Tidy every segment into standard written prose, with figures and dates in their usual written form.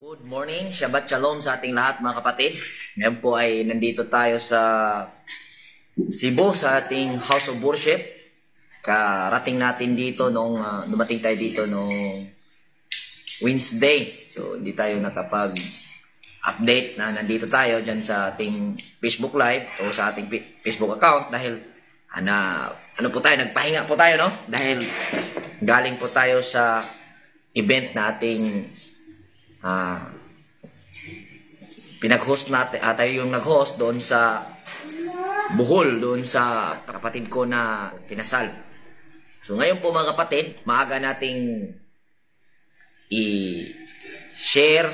Good morning, Shabbat Shalom sa ating lahat mga kapatid. Ngayon po ay nandito tayo sa Cebu sa ating House of Worship. Karating natin dito nung dumating tayo dito nung Wednesday. So hindi tayo nakapag-update na nandito tayo dyan sa ating Facebook Live o sa ating Facebook account dahil ano po tayo, nagpahinga po tayo, no? Dahil galing po tayo sa event na ating pinag-host natin, tayo yung nag-host doon sa Bohol, doon sa kapatid ko na kinasal. So ngayon po mga kapatid, maaga nating i-share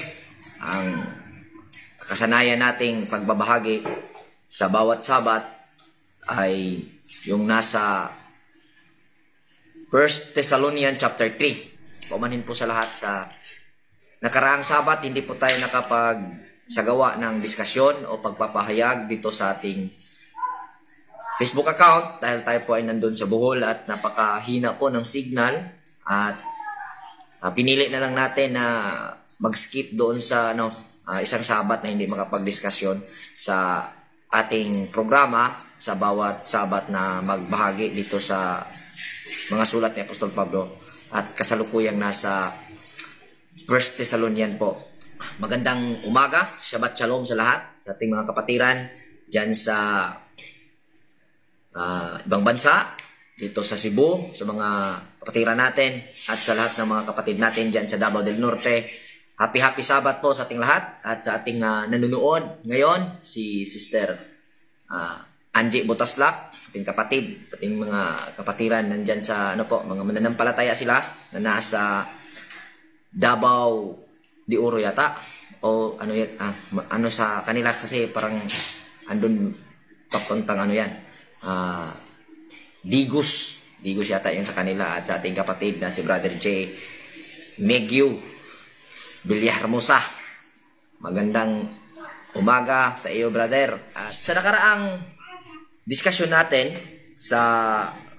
ang kasanayan nating pagbabahagi sa bawat Sabat ay yung nasa 1 Thessalonians chapter 3. Paumanhin po sa lahat sa nakaraang Sabat, hindi po tayo nakapagsagawa ng diskusyon o pagpapahayag dito sa ating Facebook account dahil tayo po ay nandun sa Bohol at napakahina po ng signal at pinili na lang natin na mag-skip doon sa isang Sabat na hindi makapagdiskusyon sa ating programa sa bawat Sabat na magbahagi dito sa mga sulat ni Apostol Pablo at kasalukuyang nasa 1 Thessalonians po. Magandang umaga, Shabbat Shalom sa lahat, sa ating mga kapatiran dyan sa ibang bansa, dito sa Cebu, sa mga kapatiran natin at sa lahat ng mga kapatid natin dyan sa Davao del Norte. Happy Sabat po sa ating lahat at sa ating nanonood ngayon, si Sister Angie Botaslak, ating kapatid, ating mga kapatiran nandyan sa mga mananampalataya sila na nasa Davao de Oro yata o ano sa kanila kasi parang andun papuntang Digus yata yung sa kanila at sa ating kapatid na si Brother J. Megyu Villarhermosa. Magandang umaga sa iyo, brother. At sa nakaraang diskusyon natin sa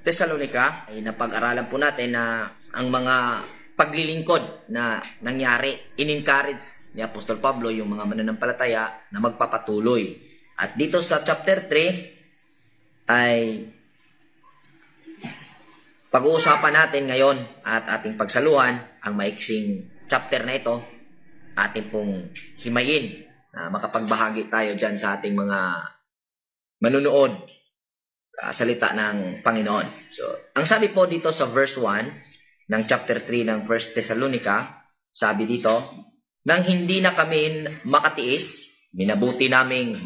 Thessalonica ay napag-aralan po natin na ang mga paglilingkod na nangyari, in-encourage ni Apostol Pablo yung mga mananampalataya na magpapatuloy. At dito sa chapter 3 ay pag-uusapan natin ngayon at ating pagsaluhan ang maiksing chapter na ito, ating pong himayin na makapagbahagi tayo dyan sa ating mga manunood salita ng Panginoon. So, ang sabi po dito sa verse 1 ng chapter 3 ng 1 Thessalonica, sabi dito, nang hindi na kami makatiis, minabuti naming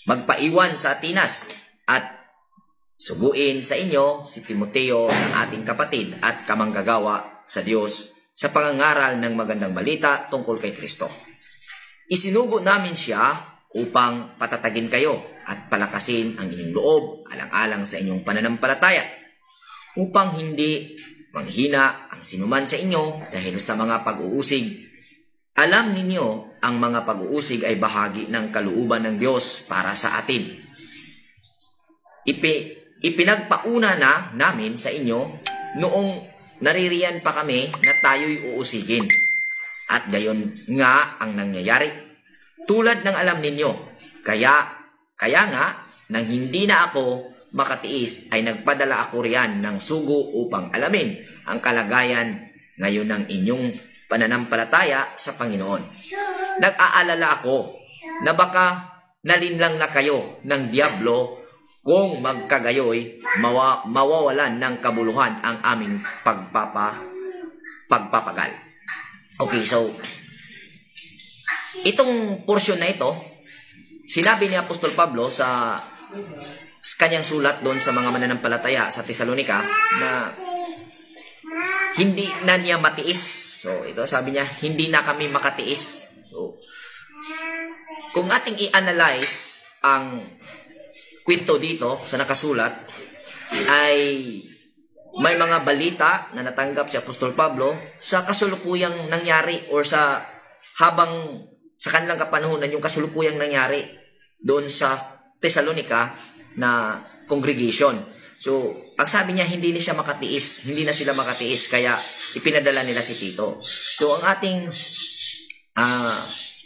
magpaiwan sa Atinas at suguin sa inyo si Timoteo ng ating kapatid at kamanggagawa sa Diyos sa pangangaral ng magandang balita tungkol kay Kristo. Isinugo namin siya upang patatagin kayo at palakasin ang inyong loob alang-alang sa inyong pananampalataya, upang hindi manghina ang sinuman sa inyo dahil sa mga pag-uusig. Alam ninyo, ang mga pag-uusig ay bahagi ng kalooban ng Diyos para sa atin. Ipinagpauna na namin sa inyo noong naririyan pa kami na tayo'y uusigin. At gayon nga ang nangyayari. Tulad ng alam ninyo, kaya nga nang hindi na ako makatiis ay nagpadala ako riyan ng sugo upang alamin ang kalagayan ngayon ng inyong pananampalataya sa Panginoon. Nag-aalala ako na baka nalinlang na kayo ng diablo kung magkagayoy mawawalan ng kabuluhan ang aming pagpapagal. Okay, so itong portion na ito, sinabi ni Apostol Pablo sa kanyang sulat doon sa mga mananampalataya sa Thessalonica na hindi na niya matiis. So ito sabi niya, hindi na kami makatiis. So kung ating i-analyze ang kwento dito sa nakasulat ay may mga balita na natanggap si Apostol Pablo sa kasulukuyang nangyari or sa kanilang kapanahunan yung kasulukuyang nangyari doon sa Thessalonica na congregation. So, ang sabi niya, hindi na sila makatiis, kaya ipinadala nila si Tito. So, ang ating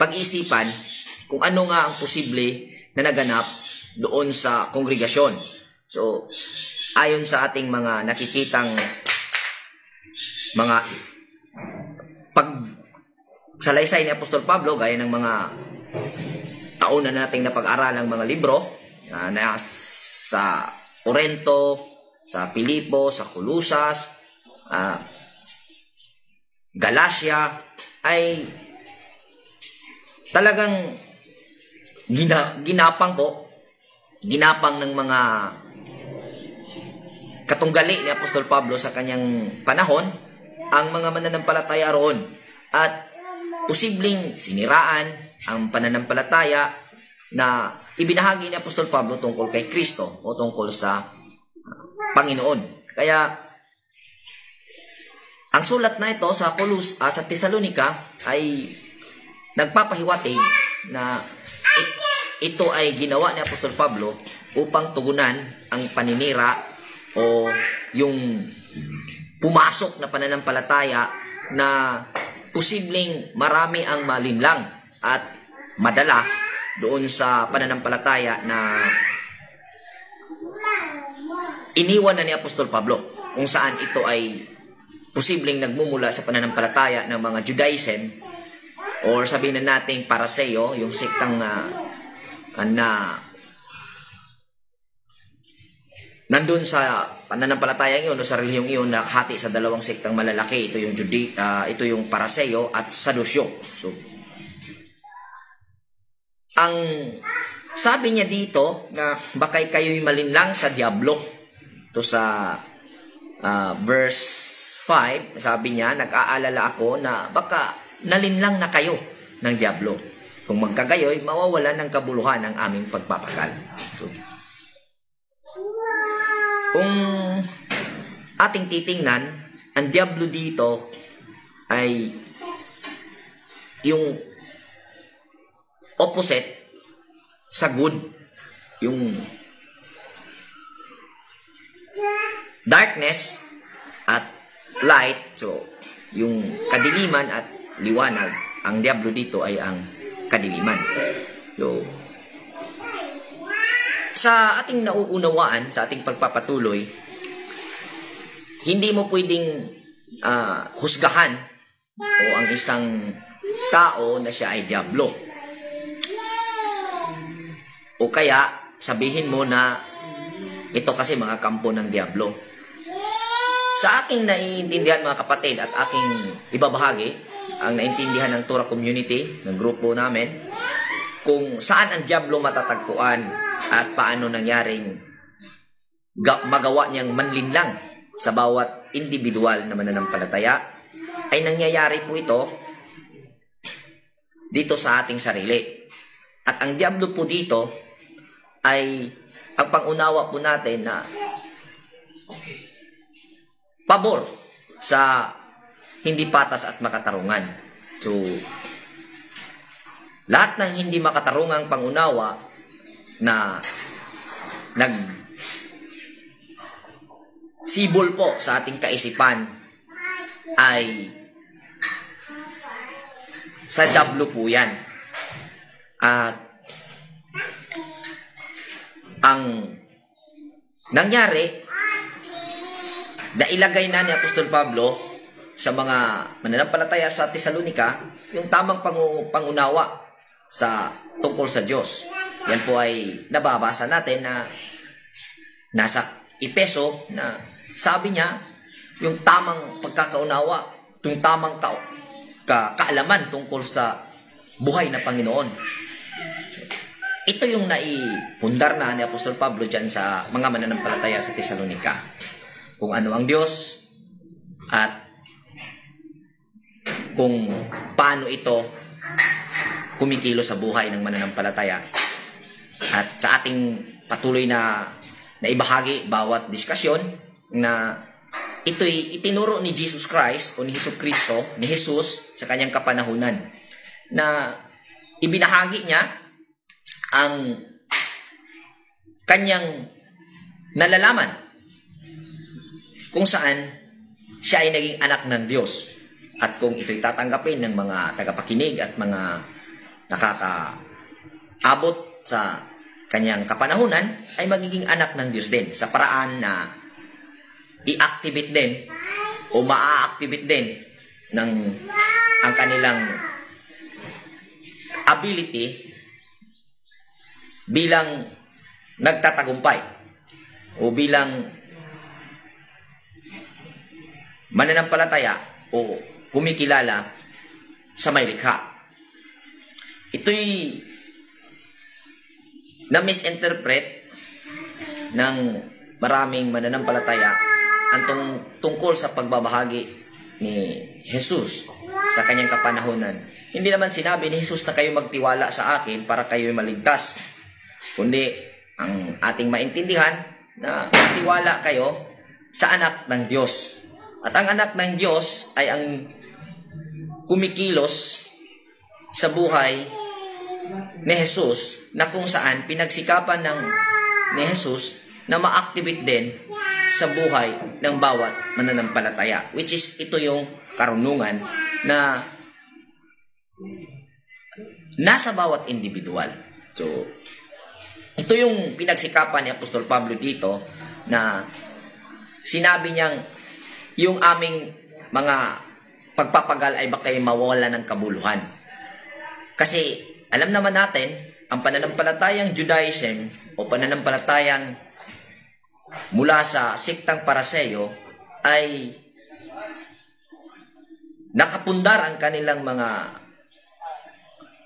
pag-iisipan kung ano nga ang posible na naganap doon sa kongregasyon. So, ayon sa ating mga nakikitang mga pagsalaysay ni Apostol Pablo, gaya ng mga taon na nating napag-aralang mga libro na sa Corinto, sa Pilipo, sa Colosas, Galacia, ay talagang ginapang ng mga katunggali ni Apostol Pablo sa kanyang panahon ang mga mananampalataya roon, at posibleng siniraan ang pananampalataya na ibinahagi ni Apostol Pablo tungkol kay Kristo o tungkol sa Panginoon. Kaya ang sulat na ito sa Tesalonica ay nagpapahiwatig na ito ay ginawa ni Apostol Pablo upang tugunan ang paninira o yung pumasok na pananampalataya na posibleng marami ang malinlang at madala doon sa pananampalataya na iniwan na ni Apostol Pablo, kung saan ito ay posibleng nagmumula sa pananampalataya ng mga Judaism, or sabihin na natin Pariseo, yung sektang na nandun sa pananampalataya yun o sa relihiyong yun, nakahati sa dalawang sektang malalaki. Ito yung ito yung Pariseo at Sadusyo. So, ang sabi niya dito na baka kayo'y malinlang sa diablo. Ito sa verse 5, sabi niya, nag-aalala ako na baka nalinlang na kayo ng diablo. Kung magkagayoy, mawawalan ng kabuluhan ang aming pagpapakal. So, kung ating titingnan, ang diablo dito ay yung opposite sa good, yung darkness at light. So, yung kadiliman at liwanag, ang diablo dito ay ang kadiliman. So, sa ating nauunawaan, sa ating pagpapatuloy, hindi mo pwedeng husgahan o ang isang tao na siya ay diablo. O kaya, sabihin mo na ito kasi mga kampo ng diablo. Sa aking naiintindihan, mga kapatid, at aking ibabahagi, ang naintindihan ng Torah community, ng grupo namin, kung saan ang diablo matatagpuan at paano nangyaring magawa niyang manlinlang sa bawat individual na mananampalataya, ay nangyayari po ito dito sa ating sarili. At ang diablo po dito ay ang pangunawa po natin na pabor sa hindi patas at makatarungan. So, lahat ng hindi makatarungang pangunawa na nagsibol po sa ating kaisipan ay sa diablo po yan. At ang nangyari na ilagay na ni Apostol Pablo sa mga mananampalataya sa Tesalonica yung tamang pangunawa sa tungkol sa Diyos. Yan po ay nababasa natin na nasa Epeso na sabi niya yung tamang pagkakaunawa, yung tamang kaalaman tungkol sa buhay na Panginoon. Ito yung naipundar na ni Apostol Pablo dyan sa mga mananampalataya sa Tesalonica. Kung ano ang Diyos at kung paano ito kumikilo sa buhay ng mananampalataya. At sa ating patuloy na ibahagi bawat diskusyon na ito'y itinuro ni Jesus Christ o ni Jesucristo, ni Jesus sa kanyang kapanahunan, na ibinahagi niya ang kanyang nalalaman kung saan siya ay naging anak ng Diyos. at kung ito'y tatanggapin ng mga tagapakinig at mga nakakaabot sa kanyang kapanahunan, ay magiging anak ng Diyos din sa paraan na i-activate din o maa-activate din ng ang kanilang ability bilang nagtatagumpay o bilang mananampalataya o kumikilala sa may likha. Ito'y na-misinterpret ng maraming mananampalataya ang tungkol sa pagbabahagi ni Jesus sa kanyang kapanahunan. Hindi naman sinabi ni Jesus na kayo magtiwala sa akin para kayo maligtas, kundi ang ating maintindihan na magtiwala kayo sa anak ng Diyos. At ang anak ng Diyos ay ang kumikilos sa buhay ni Jesus, na kung saan pinagsikapan ni Jesus na ma-activate din sa buhay ng bawat mananampalataya, which is ito yung karunungan na nasa bawat individual. So, ito yung pinagsikapan ni Apostol Pablo dito, na sinabi niyang yung aming mga pagpapagal ay baka mawala ng kabuluhan. Kasi alam naman natin, ang pananampalatayang Judaism o pananampalatayang mula sa siktang Pariseo ay nakapundar ang kanilang mga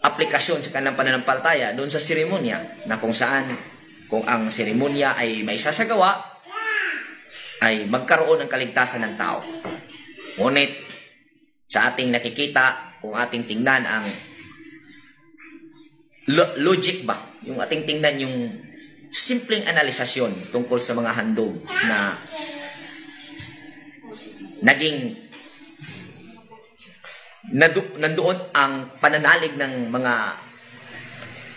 aplikasyon sa kanilang pananampalataya doon sa seremonya, na kung saan kung ang seremonya ay may sasagawa ay magkaroon ng kaligtasan ng tao. Ngunit sa ating nakikita, kung ating tingnan ang logic ba, yung ating tingnan yung simpleng analisasyon tungkol sa mga handog na naging nandoon ang pananalig ng mga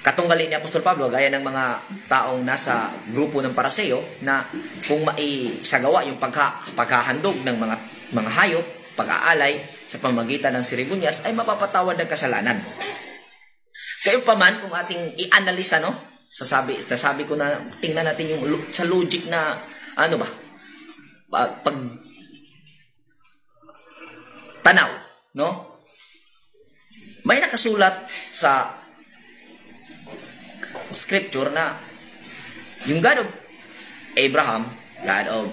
katunggali ni Apostol Pablo, gaya ng mga taong nasa grupo ng Pariseo, na kung maisagawa yung paghahandog ng mga hayop, pag-aalay sa pamamagitan ng seremonyas, ay mapapatawad ng kasalanan. Kayo pa man, kung ating i-analisa, no? Sasabi ko na tingnan natin yung sa logic na ano ba? Pag tanaw, no? May nakasulat sa scripture na yung God of Abraham, God of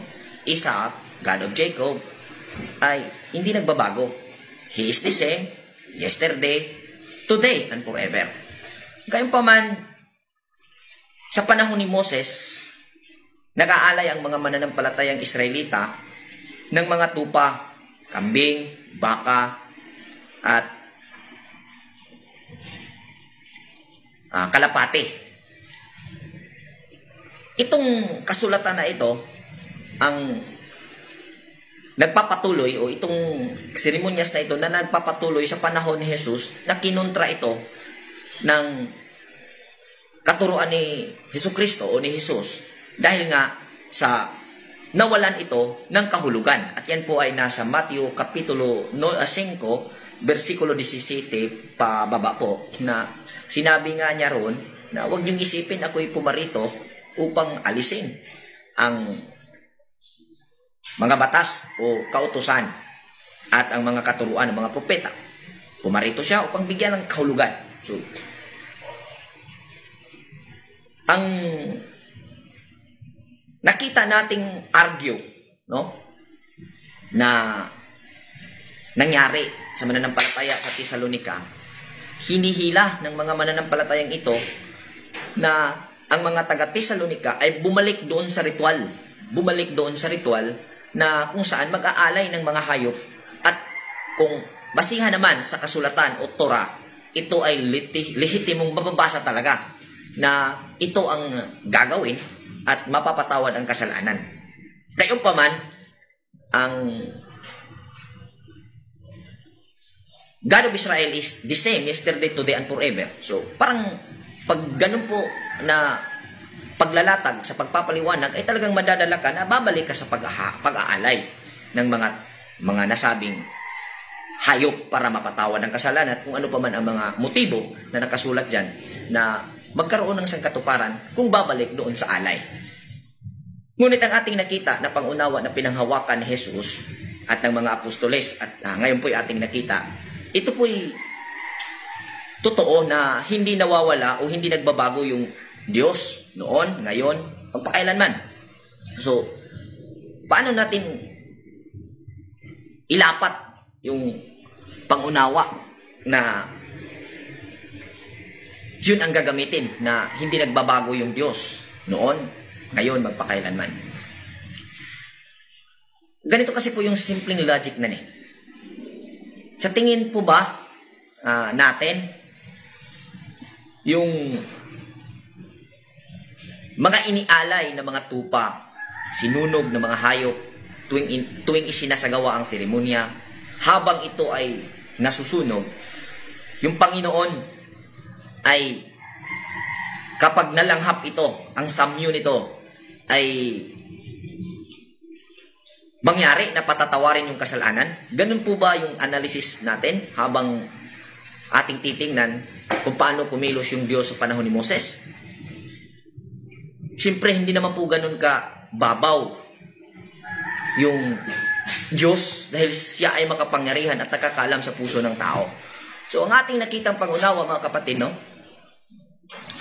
Isaac, God of Jacob ay hindi nagbabago. He is the same yesterday, today, and forever. Gayunpaman, sa panahon ni Moses, nag-aalay ang mga mananampalatayang Israelita ng mga tupa, kambing, baka, at kalapate. Itong kasulatan na ito ang nagpapatuloy, o itong seremonyas na ito na nagpapatuloy sa panahon ni Jesus, na kinontra ito ng katuruan ni Jesucristo o ni Jesus, dahil nga sa nawalan ito ng kahulugan. At yan po ay nasa Matthew Kapitulo 5, versikulo 17 pababa po, na sinabi nga niya ron na huwag niyong isipin ako'y pumarito upang alisin ang mga batas o kautusan at ang mga katuruan ng mga propeta. Pumarito siya upang bigyan ng kahulugan. So, ang nakita nating argue, no, na nangyari sa mananampalataya sa Tesalonica, hinihila ng mga mananampalatayang ito na ang mga taga-Tesalonica ay bumalik doon sa ritual. Bumalik doon sa ritual na kung saan mag-aalay ng mga hayop, at kung basihan naman sa kasulatan o Torah, ito ay lehitimong mababasa talaga na ito ang gagawin at mapapatawad ang kasalanan. Gayunpaman, ang God of Israel is the same yesterday, today, and forever. So, parang pag ganun po na paglalatag sa pagpapaliwanag, ay talagang madadala ka na babalik ka sa pag-aalay ng mga nasabing hayop para mapatawad ng kasalanan, kung ano pa man ang mga motibo na nakasulat dyan na magkaroon ng sangkatuparan kung babalik doon sa alay. Ngunit ang ating nakita na pangunawa na pinanghawakan ni Jesus at ng mga apostoles at ngayon po'y ating nakita, ito po'y totoo na hindi nawawala o hindi nagbabago yung Diyos noon, ngayon, pagpakailanman. So, paano natin ilapat yung pangunawa na yun ang gagamitin na hindi nagbabago yung Diyos noon, ngayon, magpakailanman? Ganito kasi po yung simpleng logic na sa tingin po ba natin yung mga inialay na mga tupa, sinunog na mga hayop tuwing isinasagawa ang seremonya, habang ito ay nasusunog, yung Panginoon ay kapag nalanghap ito, ang samyo nito ay mangyari na patatawarin yung kasalanan? Ganun po ba yung analysis natin habang ating titingnan kung paano kumilos yung Diyos sa panahon ni Moses? Siyempre, hindi naman po ganun ka babaw yung Diyos dahil siya ay makapangyarihan at nakakaalam sa puso ng tao. So, ang ating nakitang pangunawa, mga kapatid,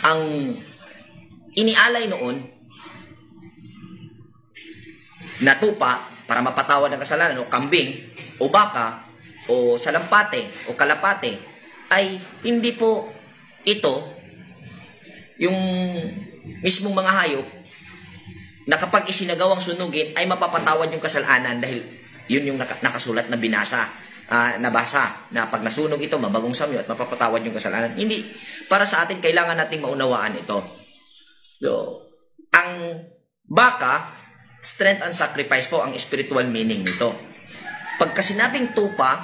ang inialay noon na tupa para mapatawad ng kasalanan o kambing o baka o salampate o kalapate ay hindi po ito yung mismong mga hayop na kapag isinagawang sunugin ay mapapatawad yung kasalanan dahil yun yung nakasulat na nabasa na pag nasunog ito mabagong samyo at mapapatawad yung kasalanan. Hindi. Para sa atin kailangan nating maunawaan ito. So, ang baka, strength and sacrifice po ang spiritual meaning nito. Pagka sinabing tupa,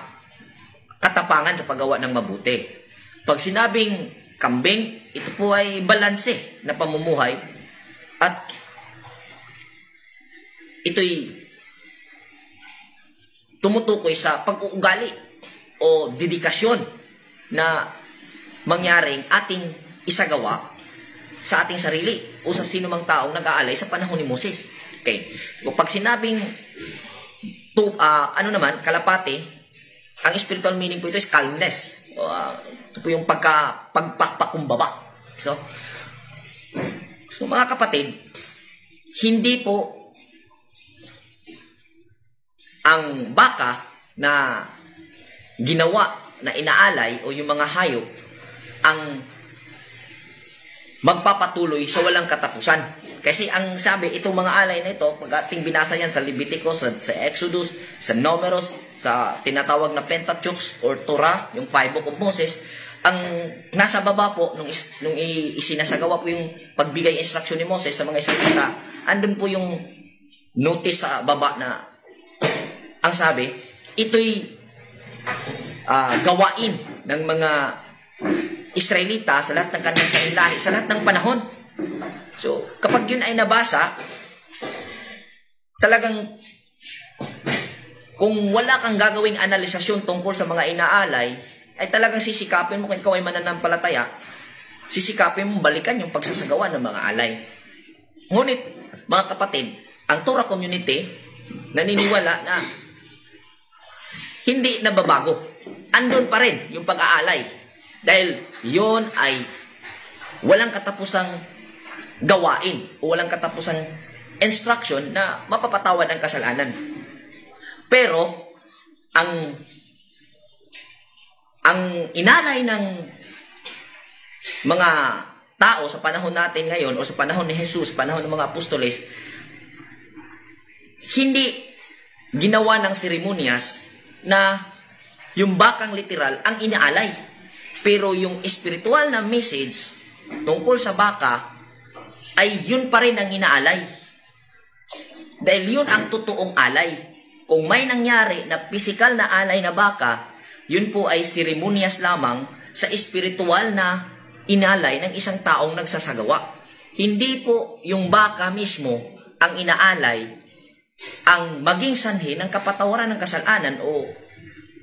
katapangan sa paggawa ng mabuti. Pag sinabing kambing, ito po ay balanse na pamumuhay at ito'y tumutukoy sa pag-uugali o dedikasyon na mangyaring ating isagawa sa ating sarili o sa sino mang taong nag-aalay sa panahon ni Moses. Okay. Pag sinabing kalapate, ang spiritual meaning po ito is calmness. Ito po yung pagpapakumbaba. So, mga kapatid, hindi po ang baka na ginawa na inaalay o yung mga hayop ang magpapatuloy sa walang katapusan. Kasi ang sabi, itong mga alay na ito, pag ating binasa yan sa Leviticus, sa Exodus, sa Numeros, sa tinatawag na Pentateuch or Torah, yung 5 Book of Moses, ang nasa baba po, nung isinasagawa po yung pagbigay instruction ni Moses sa mga Israelita, andun po yung notice sa baba na ang sabi, ito'y gawain ng mga Israelita sa lahat ng kanilang lahi, sa lahat ng panahon. So, kapag yun ay nabasa, talagang kung wala kang gagawing analisasyon tungkol sa mga inaalay, ay talagang sisikapin mo, kung ikaw ay mananampalataya, sisikapin mo balikan yung pagsasagawa ng mga alay. Ngunit, mga kapatid, ang Torah community naniniwala na hindi nababago. Andun pa rin yung pag-aalay. Dahil yon ay walang katapusang gawain o walang katapusang instruction na mapapatawad ang kasalanan. Pero, ang inalay ng mga tao sa panahon natin ngayon o sa panahon ni Jesus, panahon ng mga apostoles, hindi ginawa ng seremonyas na yung bakang literal ang inaalay. Pero yung spiritual na message tungkol sa baka ay yun pa rin ang inaalay. Dahil yun ang totoong alay. Kung may nangyari na physical na alay na baka, yun po ay seremonyas lamang sa spiritual na inalay ng isang taong nagsasagawa. Hindi po yung baka mismo ang inaalay ang maging sanhi ng kapatawaran ng kasalanan o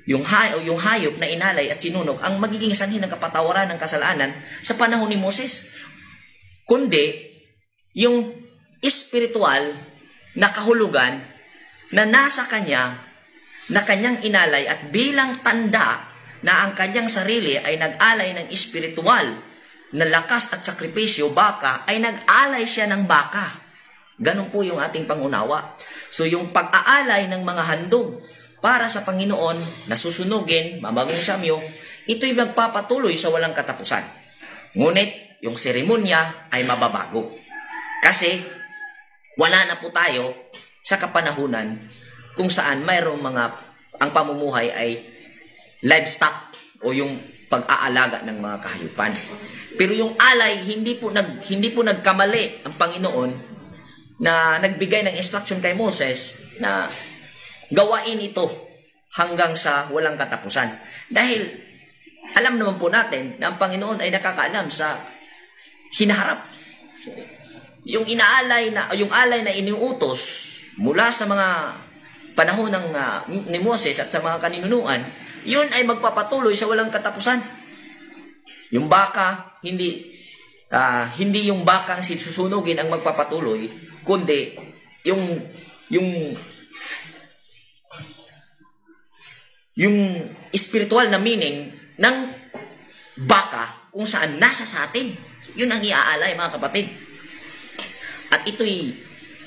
yung hayop na inalay at sinunog ang magiging sanhi ng kapatawaran ng kasalanan sa panahon ni Moses. Kundi, yung espiritual na kahulugan na nasa kanya, na kanyang inalay at bilang tanda na ang kanyang sarili ay nag-alay ng espiritual na lakas at sakripisyo, baka, ay nag-alay siya ng baka. Ganun po yung ating pangunawa. So yung pag-aalay ng mga handog para sa Panginoon na susunugin, mamagong samyo, ito'y magpapatuloy sa walang katapusan. Ngunit yung seremonya ay mababago. Kasi wala na po tayo sa kapanahunan kung saan mayroong ang pamumuhay ay livestock o yung pag-aalaga ng mga kahayupan. Pero yung alay, hindi po nagkamali ang Panginoon na nagbigay ng instruction kay Moses na gawain ito hanggang sa walang katapusan. Dahil alam naman po natin na ang Panginoon ay nakakaalam sa hinaharap. Yung alay na iniutos mula sa mga panahon ni Moses at sa mga kaninunuan, yun ay magpapatuloy sa walang katapusan. Yung baka, hindi yung bakang susunugin ang magpapatuloy, kundi yung spiritual na meaning ng baka kung saan nasa sa atin. Yun ang iaalay, mga kapatid. At ito'y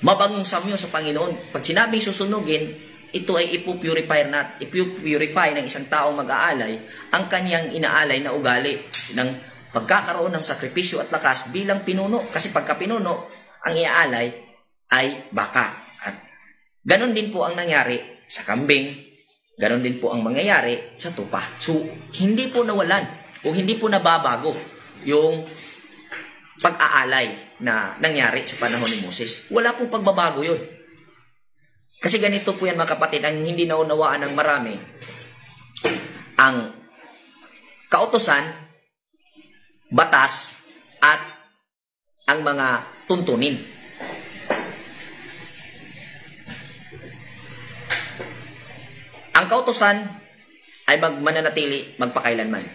mabangong samyo sa Panginoon. Pag sinabing susunugin, ito ay ipupurify ng isang taong mag-aalay ang kanyang inaalay na ugali ng pagkakaroon ng sakripisyo at lakas bilang pinuno. Kasi pagka pinuno, ang iaalay ay baka. At ganon din po ang nangyari sa kambing, ganon din po ang mangyayari sa tupa. So, hindi po nawalan o hindi po nababago yung pag-aalay na nangyari sa panahon ni Moses. Wala pong pagbabago yun. Kasi ganito po yan, mga kapatid, ang hindi naunawaan ng marami. Ang kautusan, batas, at ang mga tuntunin. Ang kautusan ay mananatili magpakailanman.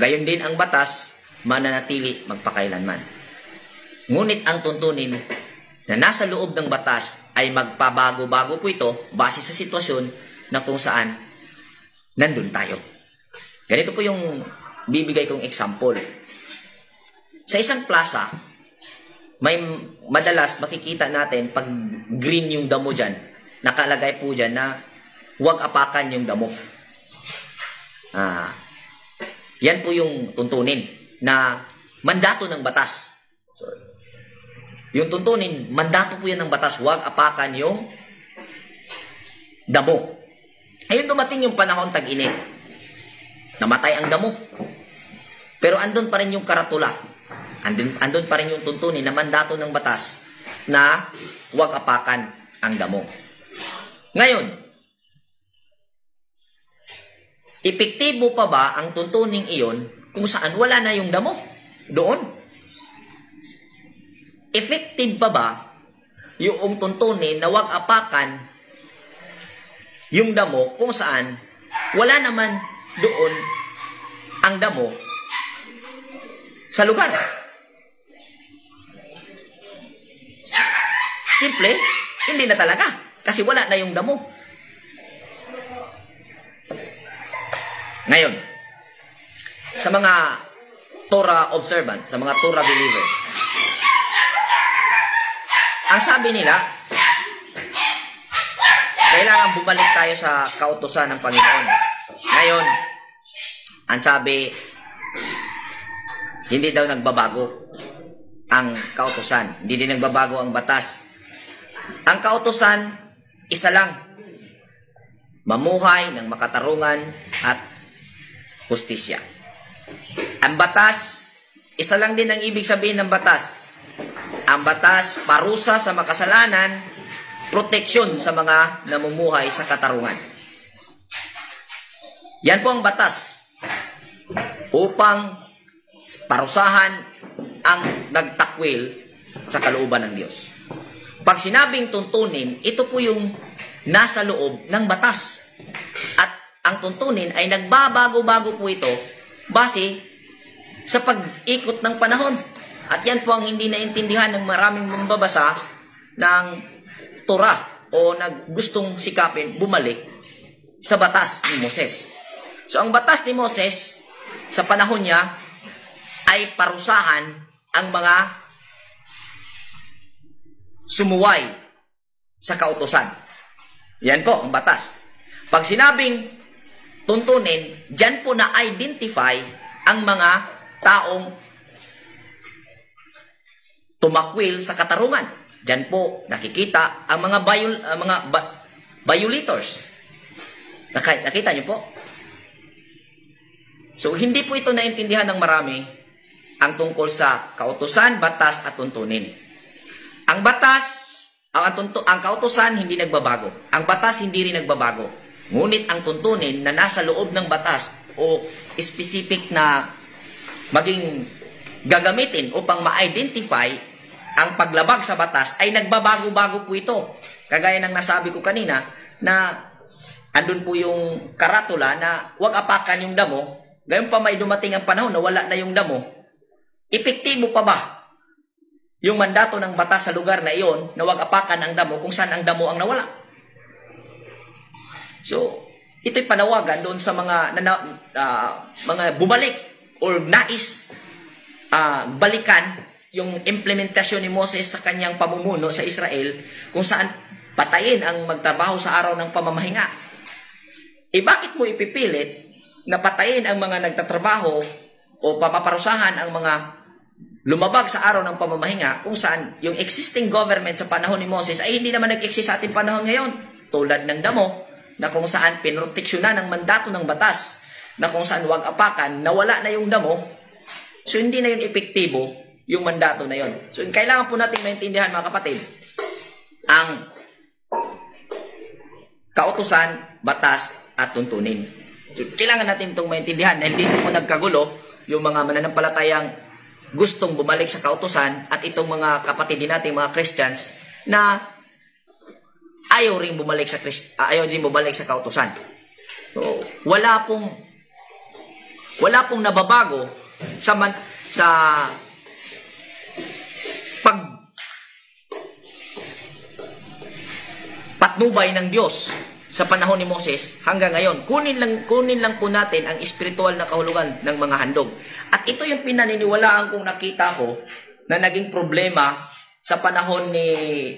Gayon din ang batas, mananatili magpakailanman. Ngunit ang tuntunin na nasa loob ng batas ay magpabago-bago po ito base sa sitwasyon na kung saan nandun tayo. Ganito po yung bibigay kong example. Sa isang plaza, may madalas makikita natin pag green yung damo dyan, nakalagay po dyan na huwag apakan yung damo. Yan po yung tuntunin na mandato ng batas. Yung tuntunin, mandato po yan ng batas, huwag apakan yung damo. Ayun, dumating yung panahon tag-init. Namatay ang damo. Pero andun pa rin yung karatula. Andun pa rin yung tuntunin na mandato ng batas na huwag apakan ang damo. Ngayon, epektibo pa ba ang tuntuning iyon kung saan wala na yung damo? Doon. Effective pa ba yung tuntunin na huwag apakan yung damo kung saan wala naman doon ang damo sa lugar? Simple, hindi na talaga kasi wala na yung damo. Ngayon, sa mga Torah observant, sa mga Torah believers, ang sabi nila, kailangan bumalik tayo sa kautusan ng Panginoon. Ngayon, ang sabi, hindi daw nagbabago ang kautusan. Hindi din nagbabago ang batas. Ang kautusan, isa lang. Mamuhay ng makatarungan at hustisya. Ang batas, isa lang din ang ibig sabihin ng batas. Ang batas, parusa sa makasalanan, proteksyon sa mga namumuhay sa katarungan. Yan po ang batas upang parusahan ang nagtakwil sa kalooban ng Diyos. Pag sinabing tuntunin, ito po yung nasa loob ng batas. At ang tuntunin ay nagbabago-bago po ito base sa pag-ikot ng panahon. At yan po ang hindi naintindihan ng maraming mambabasa ng Torah o gustong sikapin bumalik sa batas ni Moses. So ang batas ni Moses sa panahon niya ay parusahan ang mga sumuway sa kautusan. Yan po ang batas. Pag sinabing tuntunin, dyan po na-identify ang mga taong tumakwil sa katarungan. Diyan po nakikita ang mga violators. Nakita niyo po? So, hindi po ito naintindihan ng marami ang tungkol sa kautusan, batas at tuntunin. Ang batas, ang kautusan hindi nagbabago. Ang batas hindi rin nagbabago. Ngunit ang tuntunin na nasa loob ng batas o specific na maging gagamitin upang ma-identify ang paglabag sa batas ay nagbabago-bago po ito. Kagaya ng nasabi ko kanina na andun po yung karatula na huwag apakan yung damo. Gayon pa may dumating ang panahon na wala na yung damo. Epektibo pa ba yung mandato ng batas sa lugar na iyon na huwag apakan ang damo kung saan ang damo ang nawala? So, ito'y panawagan doon sa mga bumalik or nais balikan yung implementasyon ni Moses sa kanyang pamumuno sa Israel kung saan patayin ang magtrabaho sa araw ng pamamahinga. Bakit mo ipipilit na patayin ang mga nagtatrabaho o papaparusahan ang mga lumabag sa araw ng pamamahinga kung saan yung existing government sa panahon ni Moses ay hindi naman nag-exist sa ating panahon ngayon, tulad ng damo na kung saan pinroteksyonan ng mandato ng batas na kung saan huwag apakan, nawala na yung damo. So hindi na yun epektibo yung mandato na yon. So, kailangan po natin maintindihan mga kapatid ang kautusan, batas, at tuntunin. So, kailangan natin itong maintindihan dahil dito po nagkagulo yung mga mananampalatayang gustong bumalik sa kautusan at itong mga kapatid din natin, mga Christians, na ayaw din bumalik sa kautusan. So, wala pong nababago sa patnubay ng Diyos sa panahon ni Moses hanggang ngayon. Kunin lang po natin ang espiritual na kahulugan ng mga handog. At ito yung pinaniniwalaan kong nakita ko na naging problema sa panahon ni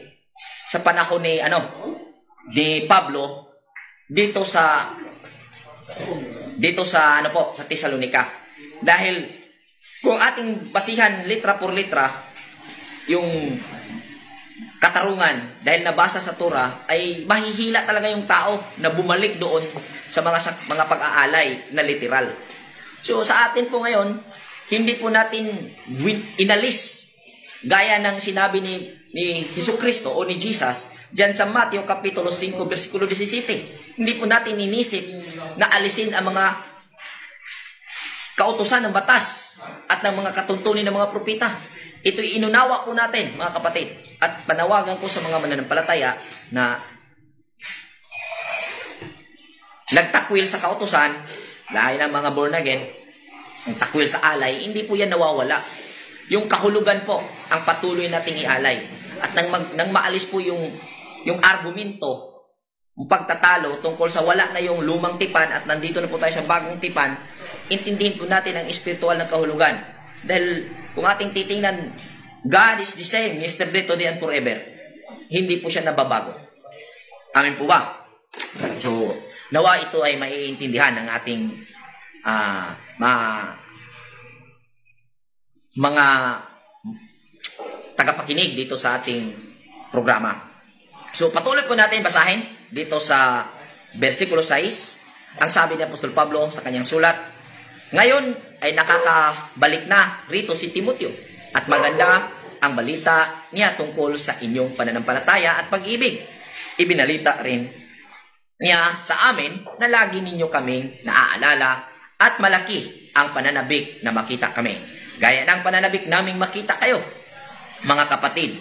Pablo dito sa Tesalonica. Dahil kung ating basihan litra por litra yung katarungan dahil nabasa sa Torah ay mahihila talaga yung tao na bumalik doon sa mga pag-aalay na literal. So sa atin po ngayon, hindi po natin inalis gaya ng sinabi ni Jesucristo o ni Jesus diyan sa Mateo Kapitulo 5 versikulo 17. Hindi po natin inisip na alisin ang mga kautusan ng batas at ng mga katuntunin ng mga propeta. Ito'y inunawa po natin, mga kapatid. At panawagan ko sa mga mananampalataya na nagtakwil sa kautusan, dahil ng mga born again, ang takwil sa alay, hindi po yan nawawala. Yung kahulugan po, ang patuloy nating ialay. At nang maalis po yung argumento, yung pagtatalo tungkol sa wala na yung lumang tipan at nandito na po tayo sa bagong tipan, intindihin po natin ang espiritual na kahulugan. Dahil kung ating titingnan, God is the same, yesterday, today, and forever. Hindi po siya nababago. Amin po ba? So, nawa ito ay maiintindihan ng ating mga tagapakinig dito sa ating programa. So, patuloy po natin basahin dito sa versikulo 6. Ang sabi ni Apostol Pablo sa kanyang sulat, ngayon ay nakakabalik na rito si Timoteo at maganda ang balita niya tungkol sa inyong pananampalataya at pag-ibig. Ibinalita rin niya sa amin na lagi ninyo kaming naaalala at malaki ang pananabik na makita kami. Gaya ng pananabik naming makita kayo, mga kapatid.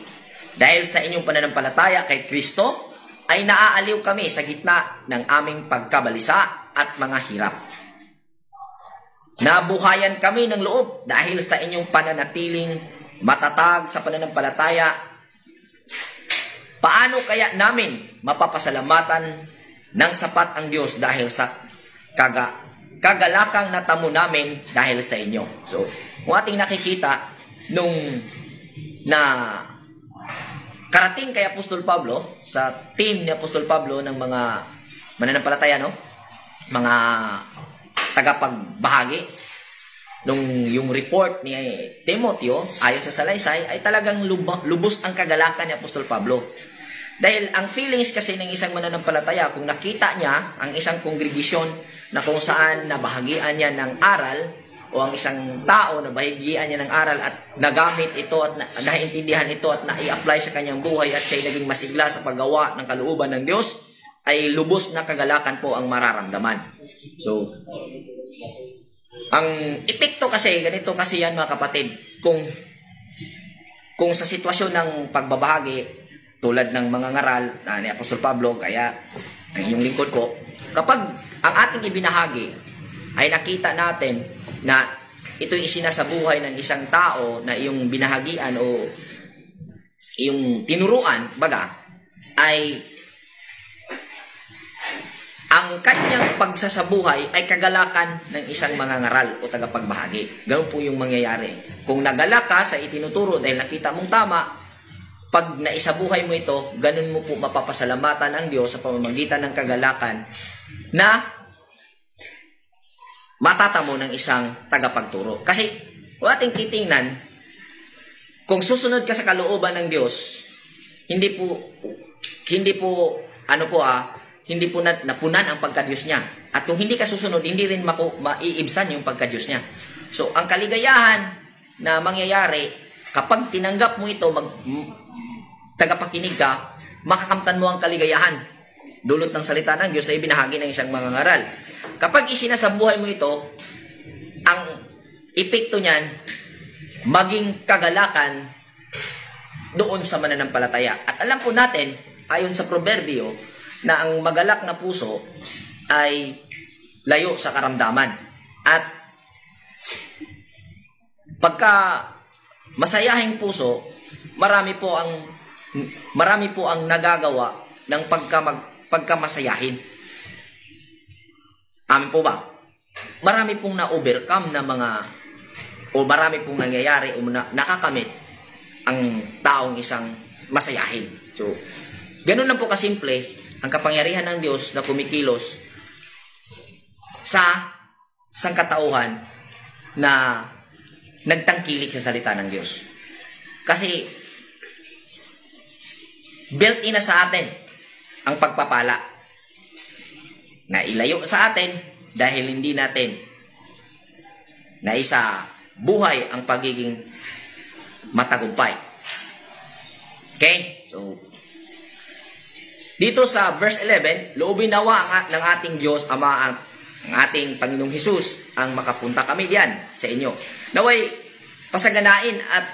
Dahil sa inyong pananampalataya kay Kristo, ay naaaliw kami sa gitna ng aming pagkabalisa at mga hirap. Nabuhayan kami ng loob dahil sa inyong pananatiling matatag sa pananampalataya. Paano kaya namin mapapasalamatan ng sapat ang Diyos dahil sa kagalakang natamo namin dahil sa inyo? So, kung ating nakikita nung na karating kay Apostol Pablo sa team ni Apostol Pablo ng mga mananampalataya, no? Mga tagapagbahagi nung yung report ni Timoteo ayon sa salaysay ay talagang lubos ang kagalakan ni Apostol Pablo. Dahil ang feelings kasi ng isang mananampalataya, kung nakita niya ang isang kongregasyon na kung saan nabahagian niya ng aral, o ang isang tao na bahagian niya ng aral at nagamit ito at naintindihan ito at nai-apply sa kanyang buhay at siya'y naging masigla sa paggawa ng kalooban ng Diyos, ay lubos na kagalakan po ang mararamdaman. So, ang epekto kasi, ganito kasi yan mga kapatid, kung sa sitwasyon ng pagbabahagi, tulad ng mga ngaral ni Apostol Pablo, kaya ang iyong lingkod ko, kapag ang ating ibinahagi ay nakita natin na ito'y isinasabuhay ng isang tao na iyong binahagian o iyong tinuruan, baga, ay ang kanyang pagsasabuhay ay kagalakan ng isang mangangaral o tagapagbahagi. Ganun po yung mangyayari. Kung nagalak ka sa itinuturo dahil nakita mong tama, pag naisabuhay mo ito, ganun mo po mapapasalamatan ang Diyos sa pamamagitan ng kagalakan na matatamo ng isang tagapagturo. Kasi, kung ating titingnan, kung susunod ka sa kalooban ng Diyos, hindi po napunan ang pagka-Diyos niya. At kung hindi ka susunod, hindi rin maiibsan yung pagka-Diyos niya. So, ang kaligayahan na mangyayari, kapag tinanggap mo ito, tagapakinig ka, makakamtan mo ang kaligayahan. Dulot ng salita ng Diyos na ibinahagi ng isang mangangaral. Kapag isinasabuhay mo ito, ang epekto niyan, maging kagalakan doon sa mananampalataya. At alam po natin, ayon sa proverbio, na ang magalak na puso ay layo sa karamdaman. At pagka masayahing puso, marami po ang nagagawa ng pagkamasayahin. Amin po ba? Marami pong na-overcome na marami pong nangyayari o nakakamit ang taong isang masayahin. So, ganun lang po kasimple ang kapangyarihan ng Diyos na kumikilos sa sangkatauhan na nagtangkilik sa salita ng Diyos. Kasi built-in na sa atin ang pagpapala na ilayo sa atin dahil hindi natin naisa buhay ang pagiging matagumpay. Okay? So, dito sa verse 11, loobin nawa ng ating Diyos Ama ang ating Panginoong Hesus ang makapunta kami diyan sa inyo. Naway pasaganain at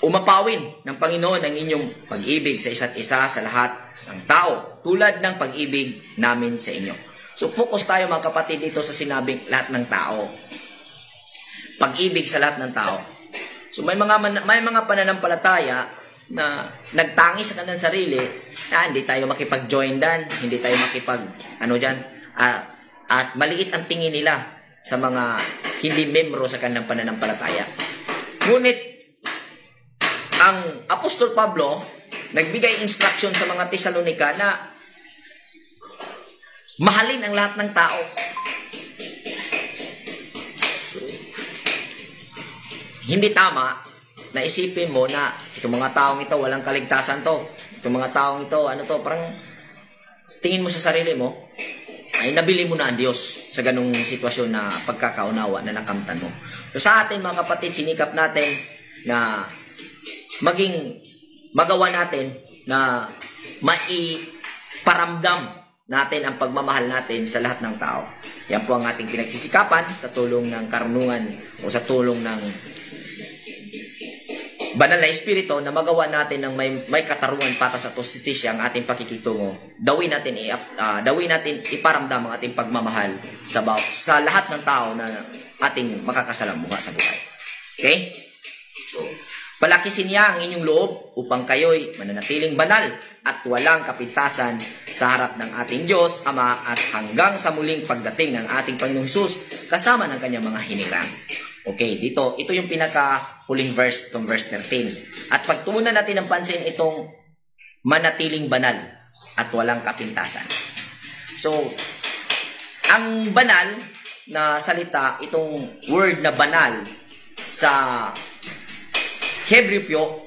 umapawin ng Panginoon ang inyong pag-ibig sa isa't isa sa lahat ng tao, tulad ng pag-ibig namin sa inyo. So focus tayo mga kapatid dito sa sinabing lahat ng tao. Pag-ibig sa lahat ng tao. So may mga pananampalataya na nagtangi sa kanilang sarili na hindi tayo makipag-join dan, hindi tayo at maliit ang tingin nila sa mga hindi membro sa kanilang pananampalataya. Ngunit ang Apostol Pablo nagbigay instruction sa mga Tesalonika na mahalin ang lahat ng tao. So, hindi tama na isipin mo na itong mga taong ito walang kaligtasan to. Itong mga taong ito, parang tingin mo sa sarili mo, ay nabili mo na ang Diyos sa ganung sitwasyon na pagkakaunawa na nakamtan mo. So sa atin mga kapatid, sinikap natin na magawa natin na maiparamdam natin ang pagmamahal natin sa lahat ng tao. Yan po ang ating pinagsisikapan sa tulong ng karunungan o sa tulong ng banal na espiritu na magawa natin ng may katarungan para sa justisya ang ating pakikitungo. Dawin natin iparamdam ang ating pagmamahal sa lahat ng tao na ating makakasalamuha sa buhay. Okay? So, palakisin niya ang inyong loob upang kayo'y mananatiling banal at walang kapintasan sa harap ng ating Diyos, Ama, at hanggang sa muling pagdating ng ating Panginoong Hesus kasama ng kanyang mga hinirang. Okay, ito yung pinaka-huling verse, itong verse 13. At pagtuunan natin ng pansin itong manatiling banal at walang kapintasan. So, ang banal na salita, itong word na banal sa Hebreo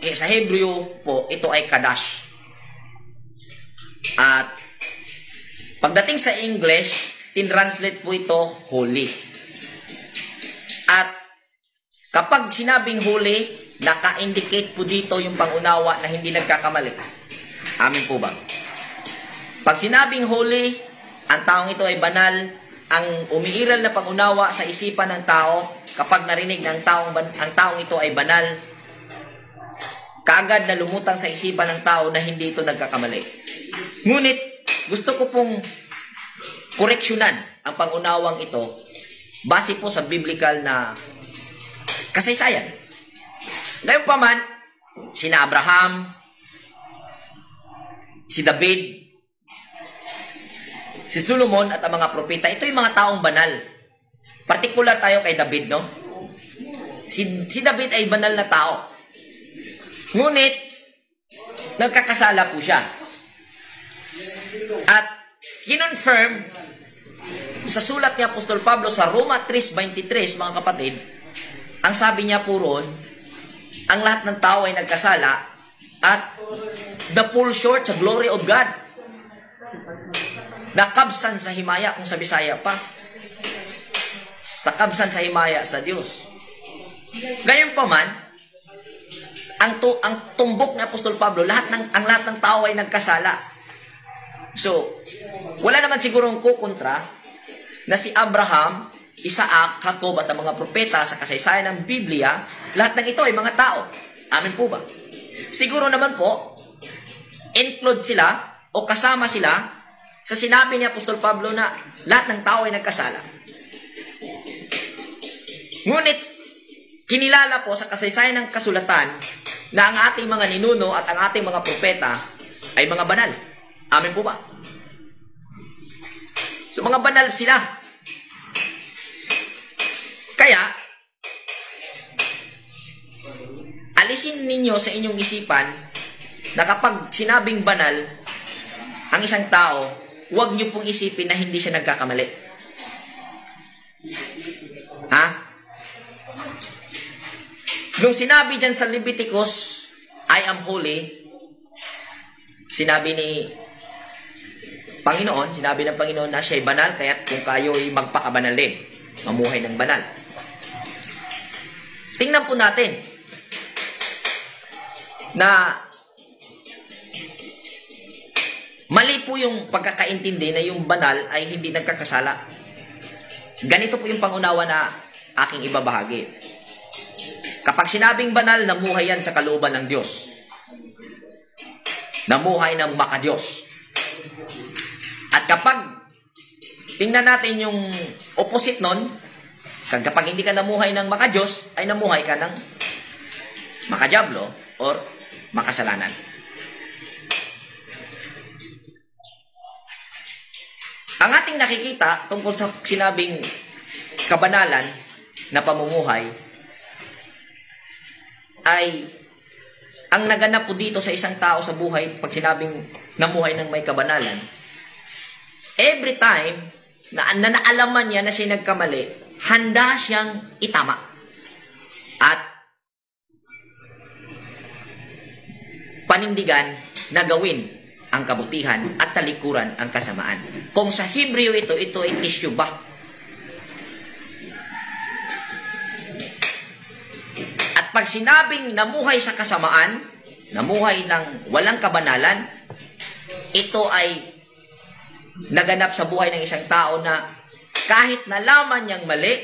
po, ito ay kadash. At pagdating sa English, tinranslate po ito holy. At kapag sinabing holy, naka-indicate po dito yung pangunawa na hindi nagkakamali. Amin po ba? Pag sinabing holy, ang taong ito ay banal, ang umiiral na pangunawa sa isipan ng tao, kapag narinig ng ang taong ito ay banal, kaagad na lumutang sa isipan ng tao na hindi ito nagkakamali. Ngunit, gusto ko pong koreksyonan ang pangunawang ito base po sa biblical na kasaysayan. Ngayon pa man, sina Abraham, si David, si Solomon at ang mga propeta, ito yung mga taong banal. Partikular tayo kay David, no? Si David ay banal na tao. Ngunit, nagkakasala po siya. At kinonfirm sa sulat ni Apostol Pablo sa Roma 3:23, mga kapatid, ang sabi niya po ron, ang lahat ng tao ay nagkasala at the fall short sa glory of God. Nakabsan sa himaya, kung sa Bisaya pa. Sa kabsan sa himaya sa Diyos. Gayon pa man, ang tumbok ni Apostol Pablo, ang lahat ng tao ay nagkasala. So, wala naman sigurong kukontra na si Abraham, Isaac, Jacob at ang mga propeta sa kasaysayan ng Biblia, lahat ng ito ay mga tao. Amin po ba? Siguro naman po, include sila o kasama sila sa sinabi ni Apostol Pablo na lahat ng tao ay nagkasala. Ngunit, kinilala po sa kasaysayan ng kasulatan na ang ating mga ninuno at ang ating mga propeta ay mga banal. Amin po ba? So, mga banal sila. Kaya, alisin ninyo sa inyong isipan na kapag sinabing banal ang isang tao, huwag niyo pong isipin na hindi siya nagkakamali. Ha? Nung sinabi dyan sa Leviticus, I am holy, sinabi ng Panginoon na siya'y banal, kaya't kung kayo'y magpakabanal din, mamuhay ng banal. Tingnan po natin na mali po yung pagkakaintindi na yung banal ay hindi nagkakasala. Ganito po yung pangunawa na aking ibabahagi. Kapag sinabing banal, namuhay yan sa kalooban ng Diyos. Namuhay ng makadiyos. At kapag tingnan natin yung opposite nun, kapag hindi ka namuhay ng makadiyos, ay namuhay ka ng makadiablo or makasalanan. Ang ating nakikita tungkol sa sinabing kabanalan na pamumuhay ay ang naganap po dito sa isang tao sa buhay pag sinabing namuhay ng may kabanalan. Every time na naalaman niya na siya nagkamali, handa siyang itama. At panindigan na gawin ang kabutihan at talikuran ang kasamaan. Kung sa Hebreo ito ay teshuvah. At pag sinabing namuhay sa kasamaan, namuhay ng walang kabanalan, ito ay naganap sa buhay ng isang tao na kahit nalaman niyang mali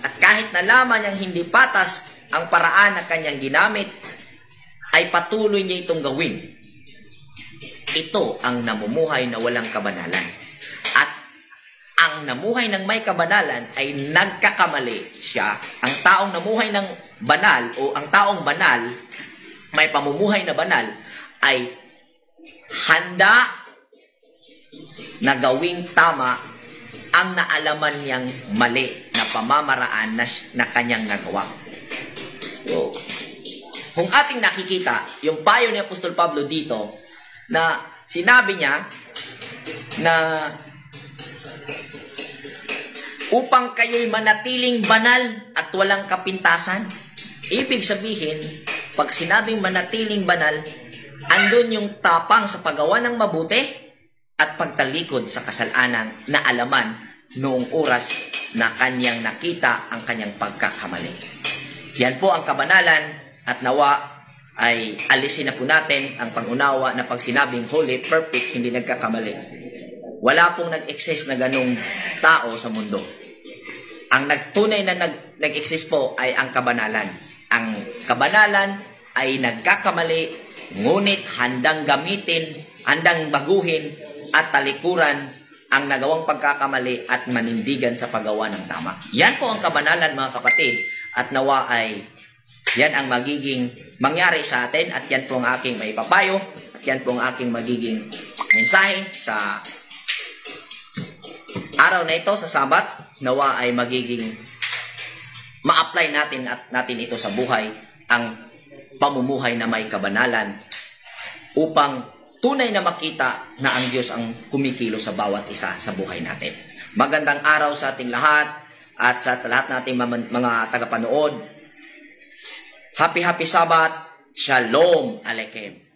at kahit nalaman niyang hindi patas ang paraan na kanyang ginamit, ay patuloy niya itong gawin. Ito ang namumuhay na walang kabanalan. At ang namuhay ng may kabanalan ay nagkakamali siya. Ang taong namuhay ng banal o ang taong banal, may pamumuhay na banal, ay handa na gawing tama ang naalaman niyang mali na pamamaraan na kanyang nagawa. So, kung ating nakikita, yung payo ni Apostol Pablo dito, na sinabi niya na upang kayo'y manatiling banal at walang kapintasan. Ibig sabihin, pag sinabing manatiling banal, andun yung tapang sa paggawa ng mabuti at pagtalikod sa kasalanan na alaman noong oras na kanyang nakita ang kanyang pagkakamali. Yan po ang kabanalan. At nawa ay alisin na po natin ang pangunawa na pag sinabing holy, perfect, hindi nagkakamali. Wala pong nag-exist na ganong tao sa mundo. Ang nagtunay na nag-exist po ay ang kabanalan. Ang kabanalan ay nagkakamali, ngunit handang gamitin, handang baguhin at talikuran ang nagawang pagkakamali at manindigan sa paggawa ng tama. Yan po ang kabanalan, mga kapatid. At nawa ay yan ang magiging mangyari sa atin at yan po ang aking maipapayo at yan po ang aking magiging mensahe sa araw na ito, sa Sabat. Nawa ay magiging ma-apply natin at natin ito sa buhay, ang pamumuhay na may kabanalan upang tunay na makita na ang Diyos ang kumikilo sa bawat isa sa buhay natin. Magandang araw sa ating lahat at sa lahat nating mga tagapanood. Happy Sabat. Shalom Aleichem.